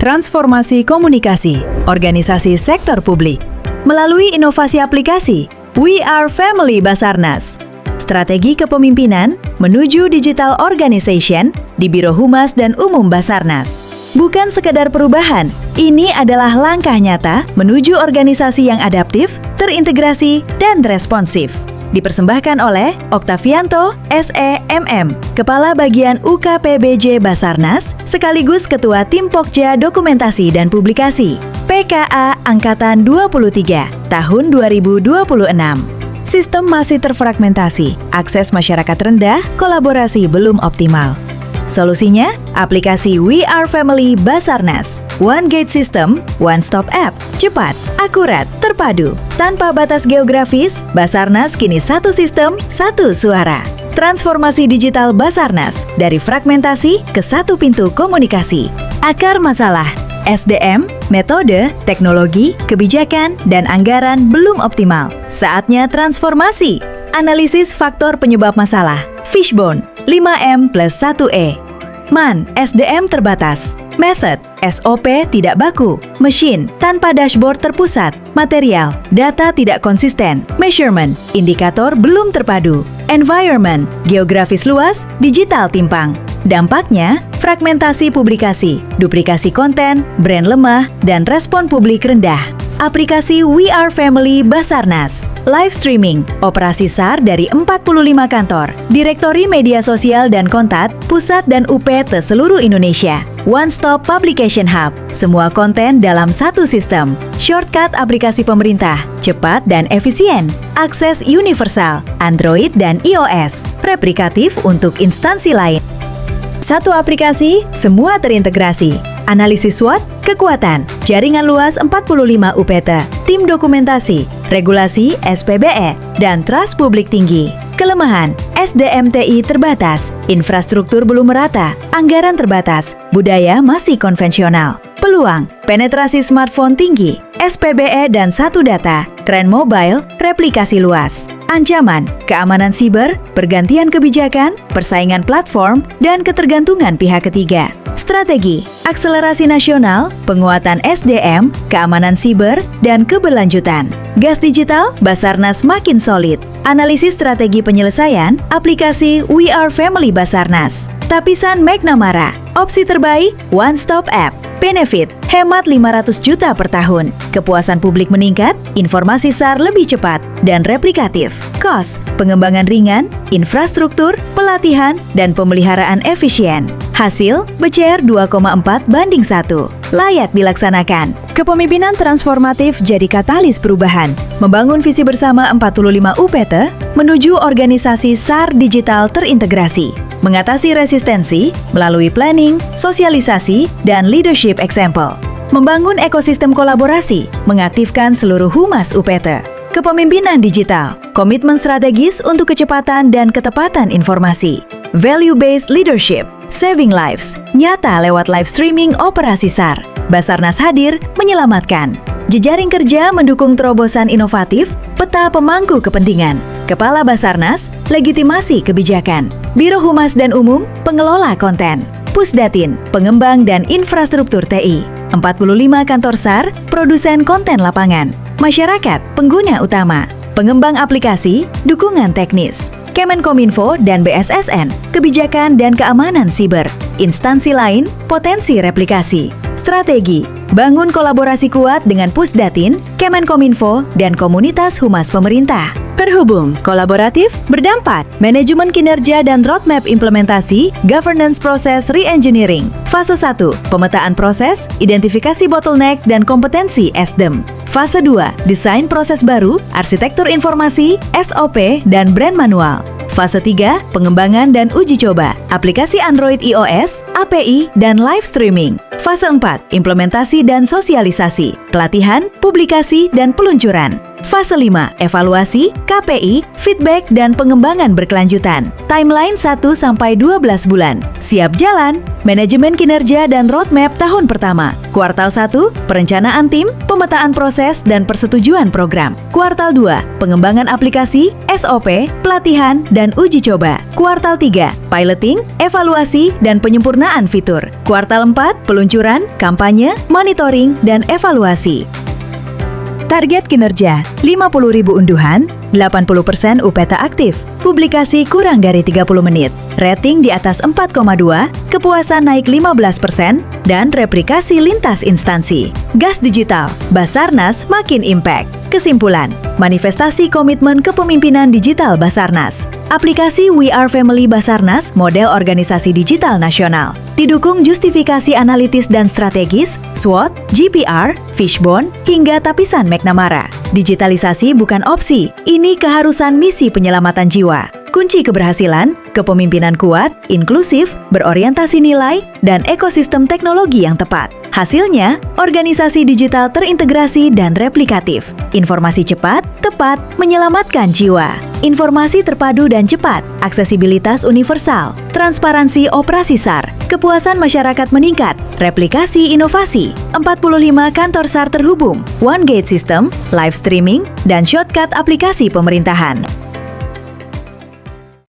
transformasi komunikasi, organisasi sektor publik. Melalui inovasi aplikasi, We Are Family Basarnas. Strategi kepemimpinan menuju digital organization di Biro Humas dan Umum Basarnas. Bukan sekadar perubahan, ini adalah langkah nyata menuju organisasi yang adaptif, terintegrasi, dan responsif. Dipersembahkan oleh Oktavianto, SEMM, Kepala Bagian UKPBJ Basarnas, sekaligus Ketua Tim Pokja Dokumentasi dan Publikasi, PKA Angkatan 23, tahun 2026. Sistem masih terfragmentasi, akses masyarakat rendah, kolaborasi belum optimal. Solusinya, aplikasi We Are Family Basarnas. One Gate System, One Stop App, cepat, akurat, terpadu, tanpa batas geografis. Basarnas kini satu sistem, satu suara. Transformasi digital Basarnas dari fragmentasi ke satu pintu komunikasi. Akar masalah, SDM, metode, teknologi, kebijakan, dan anggaran belum optimal. Saatnya transformasi. Analisis faktor penyebab masalah. Fishbone, 5M plus 1E. MAN, SDM terbatas. Method, SOP tidak baku. Mesin, tanpa dashboard terpusat. Material, data tidak konsisten. Measurement, indikator belum terpadu. Environment, geografis luas, digital timpang. Dampaknya, fragmentasi publikasi, duplikasi konten, brand lemah, dan respon publik rendah. Aplikasi We Are Family Basarnas. Live streaming, operasi SAR dari 45 kantor, direktori media sosial dan kontak, pusat dan UP seluruh Indonesia. One Stop Publication Hub, semua konten dalam satu sistem. Shortcut aplikasi pemerintah, cepat dan efisien. Akses universal, Android dan iOS. Replikatif untuk instansi lain. Satu aplikasi, semua terintegrasi. Analisis SWOT, kekuatan, jaringan luas 45 UPT, tim dokumentasi, regulasi SPBE, dan trust publik tinggi. Kelemahan, SDM-TI terbatas, infrastruktur belum merata, anggaran terbatas, budaya masih konvensional. Peluang, penetrasi smartphone tinggi, SPBE dan satu data, tren mobile, replikasi luas. Ancaman, keamanan siber, pergantian kebijakan, persaingan platform, dan ketergantungan pihak ketiga. Strategi, akselerasi nasional, penguatan SDM, keamanan siber, dan keberlanjutan. Gas digital, Basarnas makin solid. Analisis strategi penyelesaian, aplikasi We Are Family Basarnas. Tapisan McNamara, opsi terbaik, One Stop App. Benefit, hemat 500 juta per tahun. Kepuasan publik meningkat, informasi SAR lebih cepat dan replikatif. Cost, pengembangan ringan, infrastruktur, pelatihan, dan pemeliharaan efisien. Hasil, BCR 2,4:1. Layak dilaksanakan. Kepemimpinan transformatif jadi katalis perubahan. Membangun visi bersama 45 UPT menuju organisasi SAR digital terintegrasi. Mengatasi resistensi melalui planning, sosialisasi, dan leadership example. Membangun ekosistem kolaborasi, mengaktifkan seluruh humas UPT. Kepemimpinan digital, komitmen strategis untuk kecepatan dan ketepatan informasi. Value-based leadership, saving lives, nyata lewat live streaming operasi SAR. Basarnas hadir menyelamatkan. Jejaring kerja mendukung terobosan inovatif, peta pemangku kepentingan. Kepala Basarnas, legitimasi kebijakan. Biro Humas dan Umum, pengelola konten. Pusdatin, pengembang dan infrastruktur TI. 45 kantor SAR, produsen konten lapangan. Masyarakat, pengguna utama. Pengembang aplikasi, dukungan teknis. Kemenkominfo dan BSSN, kebijakan dan keamanan siber. Instansi lain, potensi replikasi. Strategi, bangun kolaborasi kuat dengan Pusdatin, Kemenkominfo, dan komunitas humas pemerintah. Terhubung, kolaboratif, berdampak, manajemen kinerja dan roadmap implementasi, governance proses re-engineering. Fase 1, pemetaan proses, identifikasi bottleneck dan kompetensi SDM. Fase 2, desain proses baru, arsitektur informasi, SOP, dan brand manual. Fase 3, pengembangan dan uji coba, aplikasi Android iOS, API, dan live streaming. Fase 4, implementasi dan sosialisasi, pelatihan, publikasi, dan peluncuran. Fase 5, evaluasi, KPI, feedback, dan pengembangan berkelanjutan. Timeline 1-12 bulan. Siap jalan, manajemen kinerja dan roadmap tahun pertama. Kuartal 1, perencanaan tim, pemetaan proses, dan persetujuan program. Kuartal 2, pengembangan aplikasi, SOP, pelatihan, dan uji coba. Kuartal 3, piloting, evaluasi, dan penyempurnaan fitur. Kuartal 4, peluncuran, kampanye, monitoring, dan evaluasi. Target kinerja, 50.000 unduhan, 80% UPT aktif, publikasi kurang dari 30 menit, rating di atas 4,2, kepuasan naik 15%, dan replikasi lintas instansi. Gas digital, Basarnas makin impact. Kesimpulan, manifestasi komitmen kepemimpinan digital Basarnas. Aplikasi We Are Family Basarnas model organisasi digital nasional. Didukung justifikasi analitis dan strategis, SWOT, GPR, Fishbone, hingga tapisan McNamara. Digitalisasi bukan opsi, ini keharusan misi penyelamatan jiwa. Kunci keberhasilan, kepemimpinan kuat, inklusif, berorientasi nilai, dan ekosistem teknologi yang tepat. Hasilnya, organisasi digital terintegrasi dan replikatif. Informasi cepat, tepat, menyelamatkan jiwa. Informasi terpadu dan cepat, aksesibilitas universal, transparansi operasi SAR, kepuasan masyarakat meningkat, replikasi inovasi, 45 kantor SAR terhubung, One Gate System, live streaming, dan shortcut aplikasi pemerintahan.